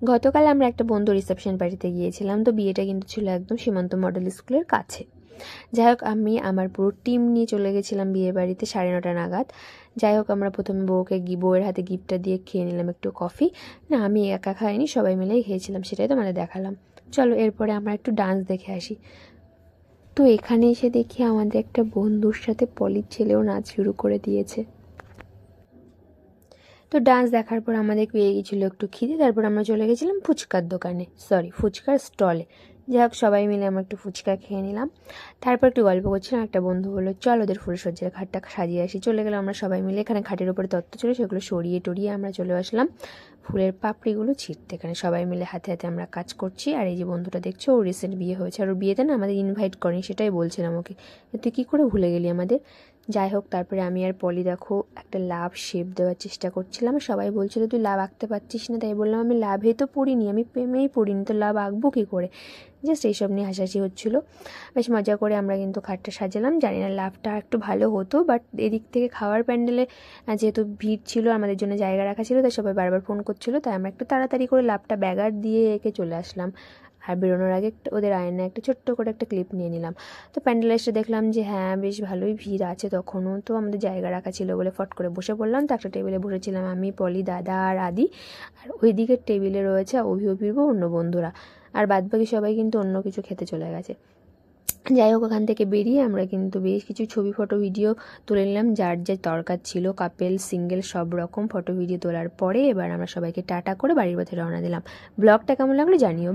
গতকাল আমরা একটা বন্ধু রিসেপশন পার্টিতে গিয়েছিলাম। তো বিয়েটা কিন্তু ছিল একদম সীমান্ত মডেল স্কুলের কাছে। যাই হোক, আমি আমার পুরো টিম নিয়ে চলে গেছিলাম বিয়ে বাড়িতে 9:30 নাগাদ। যাই হোক, আমরা প্রথমে বউয়ের হাতে গিফটটা দিয়ে খেয়ে নিলাম একটু কফি। না, আমি একা খাইনি, সবাই মিলেই খেয়েছিলাম, সেটাই তোমাদের দেখালাম। চলো এরপরে আমরা একটু ডান্স দেখে আসি। তো এখানে এসে দেখি আমাদের একটা বন্ধুর সাথে পলির ছেলেও নাচ শুরু করে দিয়েছে। তো ডান্স দেখার পর আমাদের পেয়ে গেছিলো একটু খিদে, তারপর আমরা চলে গেছিলাম ফুচকার দোকানে, ফুচকার স্টলে। যাই হোক, সবাই মিলে আমরা একটু ফুচকা খেয়ে নিলাম। তারপর একটু গল্প করছিলাম, একটা বন্ধু বললো চল ওদের ফুলসজ্জার খাটটা সাজিয়ে আসি। চলে গেলাম আমরা সবাই মিলে। এখানে খাটের উপরে তত্ত্ব ছিল, সেগুলো সরিয়ে টরিয়ে আমরা চলে আসলাম ফুলের পাপড়িগুলো ছিঁড়তে। এখানে সবাই মিলে হাতে হাতে আমরা কাজ করছি। আর এই যে বন্ধুটা দেখছো, ওর রিসেন্ট বিয়ে হয়েছে, আর ওর বিয়েতে না আমাদের ইনভাইট করেনি, সেটাই বলছিলাম ওকে, তুই কী করে ভুলে গেলি আমাদের। যাই হোক, তারপরে আমি আর পলি দেখো একটা লাভ শেপ দেওয়ার চেষ্টা করছিলাম। সবাই বলছিল তুই লাভ আঁকতে পারছিস না, তাই বললাম আমি লাভে তো পড়িনি, আমি প্রেমেই পড়িনি, তো লাভ আঁকবো কী করে। জাস্ট এইসব নিয়ে হাসাহাসি হচ্ছিলো। বেশ মজা করে আমরা কিন্তু খাটটা সাজালাম। জানি না লাভটা একটু ভালো হতো, বাট এদিক থেকে খাওয়ার প্যান্ডেলে যেহেতু ভিড় ছিল, আমাদের জন্য জায়গা রাখা ছিল, তাই সবাই বারবার ফোন করছিলো, তাই আমরা একটু তাড়াতাড়ি করে লাভটা ব্যাগার দিয়ে এঁকে চলে আসলাম। আর বেরোনোর আগে ওদের আয়নায় একটা ছোট্ট করে একটা ক্লিপ নিয়ে নিলাম। তো প্যান্ডেলে এসে দেখলাম যে হ্যাঁ, বেশ ভালোই ভিড় আছে তখনও। তো আমাদের জায়গা রাখা ছিল বলে ফট করে বসে পড়লাম। তো একটা টেবিলে বসেছিলাম আমি, পলি, দাদা আর আদি। আর ওই দিকের টেবিলে রয়েছে অভিভাবক অন্য বন্ধুরা। আর বাদবাকি সবাই কিন্তু অন্য কিছু খেতে চলে গেছে। যাই হোক, ওখান থেকে বেরিয়ে আমরা কিন্তু বেশ কিছু ছবি, ফটো, ভিডিও তুলে নিলাম। যার যে দরকার ছিল, কাপেল, সিঙ্গেল, সব রকম ফটো ভিডিও তোলার পরে এবার আমরা সবাইকে টাটা করে বাড়ির পথে রওনা দিলাম। ব্লগটা কেমন লাগলো জানিও।